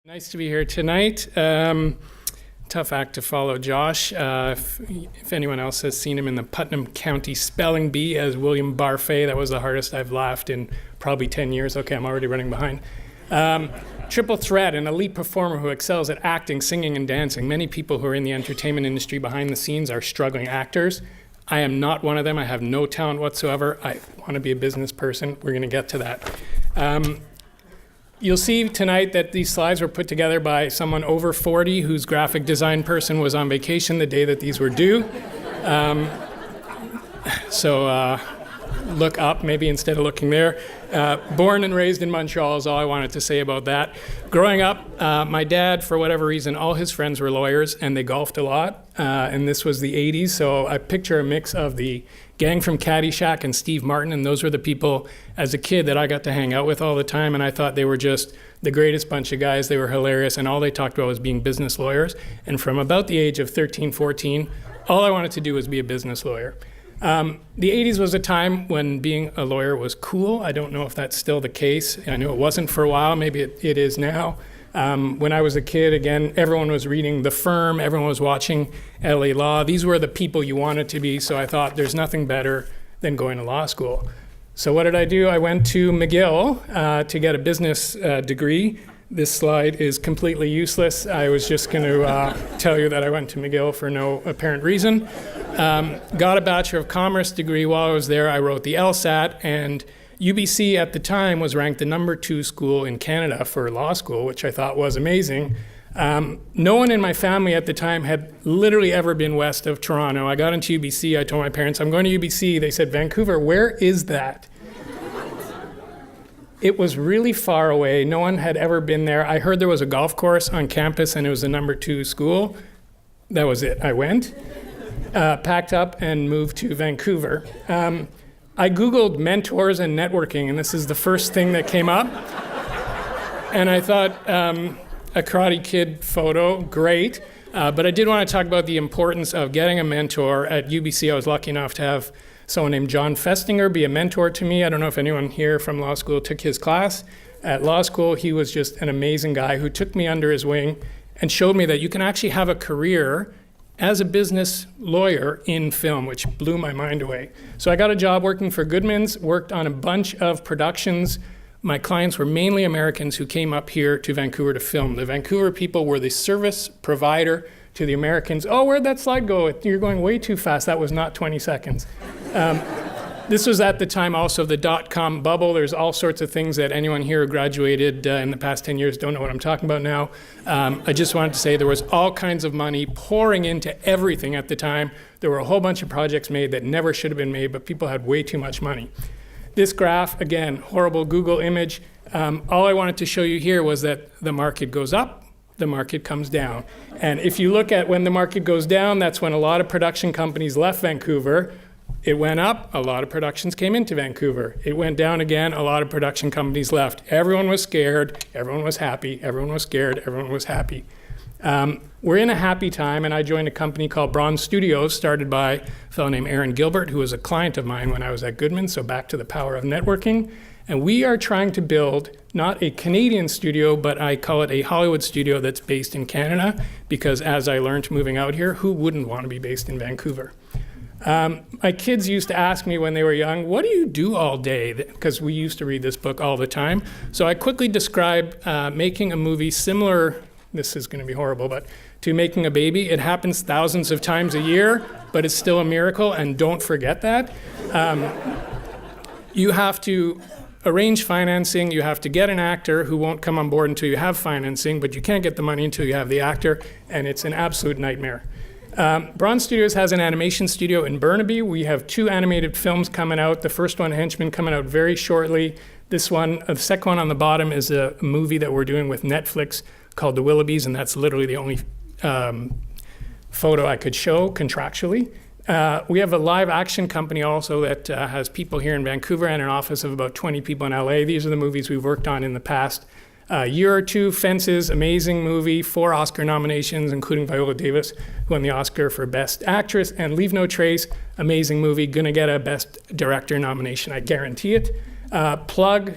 Nice to be here tonight. Tough act to follow, Josh. If anyone else has seen him in the Putnam County Spelling Bee as William Barfay, that was the hardest I've laughed in probably 10 years. Okay, I'm already running behind. Triple threat, an elite performer who excels at acting, singing, and dancing. Many people who are in the entertainment industry behind the scenes are struggling actors. I am not one of them. I have no talent whatsoever. I want to be a business person. We're going to get to that. You'll see tonight that these slides were put together by someone over 40 whose graphic design person was on vacation the day that these were due. So look up maybe instead of looking there. Born and raised in Montreal is all I wanted to say about that. Growing up, my dad, for whatever reason, all his friends were lawyers and they golfed a lot. And this was the 80s, so I picture a mix of the gang from Caddyshack and Steve Martin, and those were the people as a kid that I got to hang out with all the time, and I thought they were just the greatest bunch of guys. They were hilarious, and all they talked about was being business lawyers. And from about the age of 13, 14, all I wanted to do was be a business lawyer. The 80s was a time when being a lawyer was cool. I don't know if that's still the case. I know it wasn't for a while. Maybe it is now. When I was a kid, again, everyone was reading The Firm. Everyone was watching LA Law. These were the people you wanted to be. So I thought there's nothing better than going to law school. So what did I do? I went to McGill to get a business degree. This slide is completely useless. I was just going to tell you that I went to McGill for no apparent reason. Got a Bachelor of Commerce degree. While I was there, I wrote the LSAT, and UBC at the time was ranked the #2 school in Canada for law school, which I thought was amazing. No one in my family at the time had literally ever been west of Toronto. I got into UBC. I told my parents, I'm going to UBC. They said, Vancouver, where is that? It was really far away. No one had ever been there. I heard there was a golf course on campus and it was the #2 school. That was it. I went, packed up and moved to Vancouver. I Googled mentors and networking, and this is the first thing that came up. And I thought, a Karate Kid photo, great. But I did want to talk about the importance of getting a mentor. At UBC, I was lucky enough to have someone named John Festinger be a mentor to me. I don't know if anyone here from law school took his class. At law school, he was just an amazing guy who took me under his wing and showed me that you can actually have a career as a business lawyer in film, which blew my mind away. So I got a job working for Goodmans, worked on a bunch of productions. My clients were mainly Americans who came up here to Vancouver to film. The Vancouver people were the service provider to the Americans. Oh, where'd that slide go? You're going way too fast. That was not 20 seconds. This was at the time also the dot-com bubble. There's all sorts of things that anyone here who graduated in the past 10 years don't know what I'm talking about now. I just wanted to say there was all kinds of money pouring into everything at the time. There were a whole bunch of projects made that never should have been made, but people had way too much money. This graph, again, horrible Google image. All I wanted to show you here was that the market goes up, the market comes down. And if you look at when the market goes down, that's when a lot of production companies left Vancouver. It went up, a lot of productions came into Vancouver. It went down again, a lot of production companies left. Everyone was scared, everyone was happy, everyone was scared, everyone was happy. We're in a happy time, and I joined a company called BRON Studios, started by a fellow named Aaron Gilbert, who was a client of mine when I was at Goodman, so back to the power of networking. And we are trying to build not a Canadian studio, but I call it a Hollywood studio that's based in Canada, because as I learned moving out here, who wouldn't want to be based in Vancouver? My kids used to ask me when they were young, what do you do all day? Because we used to read this book all the time. So I quickly describe making a movie similar, this is going to be horrible, but to making a baby. It happens thousands of times a year, but it's still a miracle, and don't forget that. You have to arrange financing, you have to get an actor who won't come on board until you have financing, but you can't get the money until you have the actor, and it's an absolute nightmare. BRON Studios has an animation studio in Burnaby. We have 2 animated films coming out. The first one, Henchman, coming out very shortly. This one, the second one on the bottom, is a movie that we're doing with Netflix called The Willoughbys, and that's literally the only photo I could show contractually. We have a live action company also that has people here in Vancouver and an office of about 20 people in LA. These are the movies we've worked on in the past year or two. Fences, amazing movie, 4 Oscar nominations, including Viola Davis, who won the Oscar for Best Actress, and Leave No Trace, amazing movie, gonna get a Best Director nomination, I guarantee it. Plug,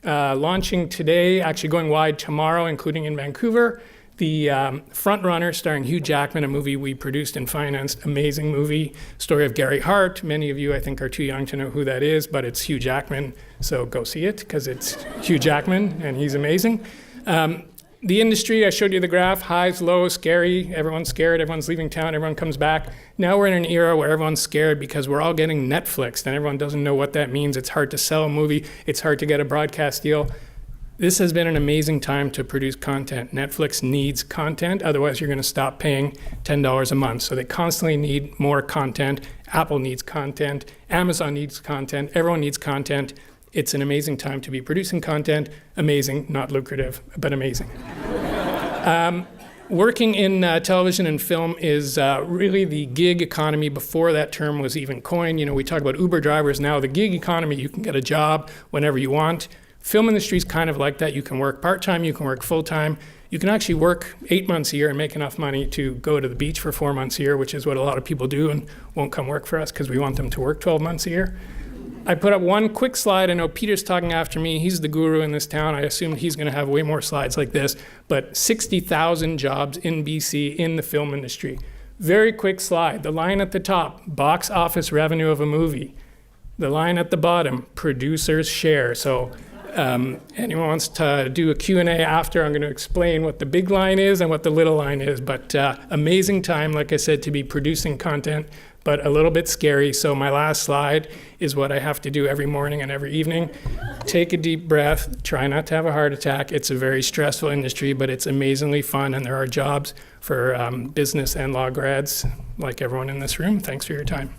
Launching today, actually going wide tomorrow, including in Vancouver. The Front Runner, starring Hugh Jackman, a movie we produced and financed. Amazing movie. Story of Gary Hart. Many of you, I think, are too young to know who that is, but it's Hugh Jackman. So go see it, because it's Hugh Jackman, and he's amazing. The industry, I showed you the graph, highs, lows, scary. Everyone's scared, everyone's leaving town, everyone comes back. Now we're in an era where everyone's scared because we're all getting Netflixed, and everyone doesn't know what that means. It's hard to sell a movie. It's hard to get a broadcast deal. This has been an amazing time to produce content. Netflix needs content, otherwise you're going to stop paying $10 a month. So they constantly need more content. Apple needs content. Amazon needs content. Everyone needs content. It's an amazing time to be producing content. Amazing, not lucrative, but amazing. Working in television and film is really the gig economy before that term was even coined. You know, we talk about Uber drivers now. The gig economy, you can get a job whenever you want. Film industry is kind of like that. You can work part-time, you can work full-time. You can actually work 8 months a year and make enough money to go to the beach for 4 months a year, which is what a lot of people do and won't come work for us because we want them to work 12 months a year. I put up one quick slide. I know Peter's talking after me. He's the guru in this town. I assumed he's going to have way more slides like this, but 60,000 jobs in BC in the film industry. Very quick slide. The line at the top, box office revenue of a movie. The line at the bottom, producer's share. So anyone wants to do a Q&A after, I'm going to explain what the big line is and what the little line is. But amazing time, like I said, to be producing content, but a little bit scary. So my last slide is what I have to do every morning and every evening. Take a deep breath, try not to have a heart attack. It's a very stressful industry, but it's amazingly fun, and there are jobs for business and law grads like everyone in this room. Thanks for your time.